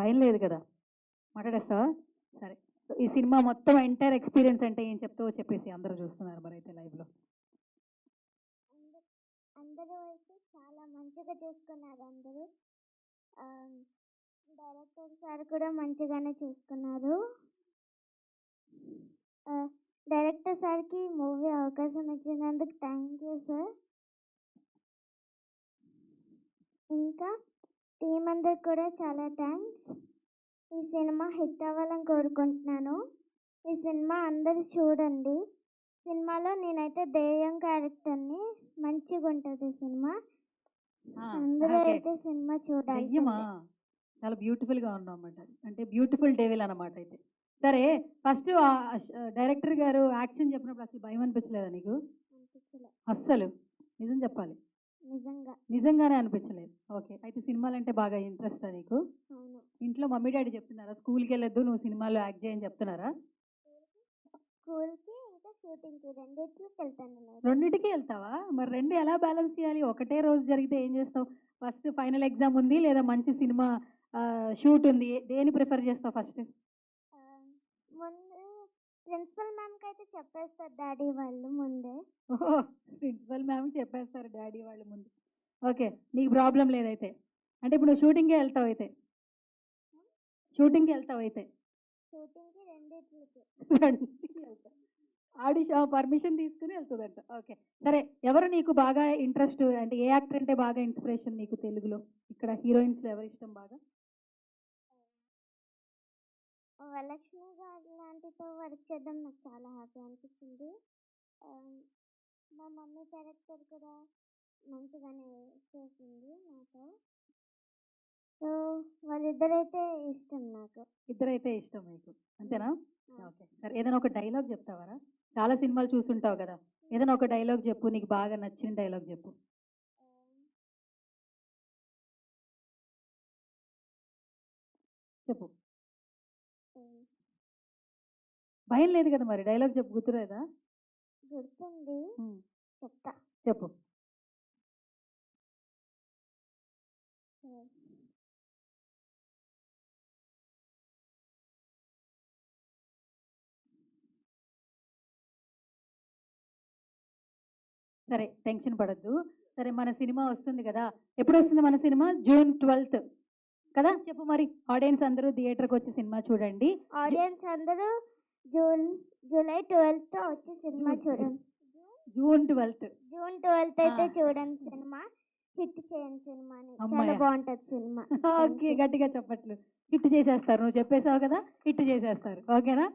భయం లేదు కదా? మాట్లాడేస్తావా? సరే. సో, ఈ సినిమా మొత్తం ఎంటైర్ ఎక్స్‌పీరియన్స్ అంటే ఏం చెప్తావో చెప్పేసి అందరూ చూస్తున్నారు మరైతే లైవ్‌లో. అందరూ అందరూ అయితే చాలా మంచిగా చూసుకున్నారు అందరూ. ఆహ్, డైరెక్టర్ సార్ కూడా మంచిగానే చూసుకున్నారు. డైరెక్టర్ సార్‌కి మూవీ అవకాశం ఇచ్చినందుకు థ్యాంక్ యూ సార్. ఇంకా టీమ్ అందరికి కూడా చాలా థ్యాంక్స్. ఈ సినిమా హిట్ అవ్వాలని కోరుకుంటున్నాను. ఈ సినిమా అందరూ చూడండి. సినిమాలో నేనైతే దెయ్యం క్యారెక్టర్‌ని. మంచిగుంటది సినిమా. ఆ! అందరూ ఓకే. అయితే సినిమా దెయ్యమా? చూడాల్సిందే. చాలా బ్యూటిఫుల్‌గా ఉన్నావన్నమాట. అంటే బ్యూటిఫుల్ డెవిల్ అన్నమాట అయితే. సరే, ఫస్ట్ డైరెక్టర్ గారు యాక్షన్ చెప్పినప్పుడు అసలు భయం అనిపించలేదా నీకు? అనిపించలే. అస్సలు. నిజం చెప్పాలి. నిజంగా. నిజంగానే అనిపించలేదు. ఓకే. అయితే సినిమాలంటే బాగా ఇంట్రెస్టా నీకు? అవును. ఇంట్లో మమ్మీ, డ్యాడీ చెప్తున్నారా? స్కూల్‌కెళ్ళొద్దు, నువ్వు సినిమాలో యాక్ట్ చేయని చెప్తున్నారా? స్కూల్‌కి ఇంకా షూటింగ్‌కి రెండిట్లకి వెళ్తాను నేను. రెండిటికి ఎళ్తావా? మరి 2 ఎలా బ్యాలెన్స్ చేయాలి? ఒకటే రోజు జరిగితే ఏం చేస్తావు? ఫస్ట్ ఫైనల్ ఎగ్జామ్ ఉంది, లేదా మంచి సినిమా షూట్ ఉంది. దేన్ని ప్రిఫర్ చేస్తావు ఫస్ట్? ముందు ప్రిన్సిపల్ మ్యామ్‌కి అయితే చెప్పేస్తారు డాడీ వాళ్ళు ముందే. ఓహో! ప్రిన్సిపల్ మ్యామ్‌కి చెప్పేస్తారు డాడీ వాళ్ళు ముందు. ఓకే. నీకు ప్రాబ్లమ్ లేదైతే. అంటే ఇప్పుడు నువ్వు షూటింగ్‌కే ఎళ్తావయితే. షూటింగ్‌కి ఎళ్తావయితే. షూటింగ్‌కి రెండిట్లకి. రెండిటికి ఎళ్తా. పర్మిషన్ తీసుకొని ఎళ్తదంట. ఓకే. సరే, ఎవరు నీకు బాగా ఇంట్రెస్ట్, అంటే ఏ యాక్టర్ అంటే బాగా ఇన్‌స్పిరేషన్ నీకు తెలుగులో? ఇక్కడ హీరోయిన్స్‌లో ఎవరిష్టం బాగా? వరలక్ష్మి గారు లాంటితో వర్క్ చేయడం నాకు చాలా హ్యాపీ అనిపించింది. ఆహ్, మా మమ్మీ క్యారెక్టర్ కూడా మంచిగానే చేసింది నాతో. సో, వాళ్ళిద్దరైతే ఇష్టం నాకు. ఇద్దరైతే ఇష్టం మీకు. అంతేనా? ఆ! ఓకే. సరే, ఏదైనా ఒక డైలాగ్ చెప్తావారా? చాలా సినిమాలు చూసుంటావు కదా! ఏదైనా ఒక డైలాగ్ చెప్పు. నీకు బాగా నచ్చిన డైలాగ్ చెప్పు. ఆహ్, చెప్పు. హ్మ్. భయం లేదు కదా మరి? డైలాగ్ చెప్పు, గుర్తులేదా? గుర్తుంది. హ్మ్. చెప్తా. చెప్పు. హ్మ్. సరే, టెన్షన్ పడొద్దు. సరే, మన సినిమా వస్తుంది కదా! ఎప్పుడొస్తుంది మన సినిమా? జూన్ 12థ్ కదా! చెప్పు మరి. ఆడియన్స్ అందరూ థియేటర్‌కొచ్చి సినిమా చూడండి. ఆడియన్స్ అందరూ జూన్ జూలై 12థ్ వచ్చి సినిమా జూన్ చూడండి. జూన్ 12థ్. జూన్ 12థ్ అయితే ఆ! చూడండి సినిమా. హిట్ చేయండి సినిమాని. చాలా హమ్మయ్య! బావుంటది సినిమా. Thank okay. యూ. గట్టిగా చప్పట్లు. హిట్ చేసేస్తారు. నువ్వు చెప్పేసావు కదా! హిట్ చేసేస్తారు. ఓకేనా?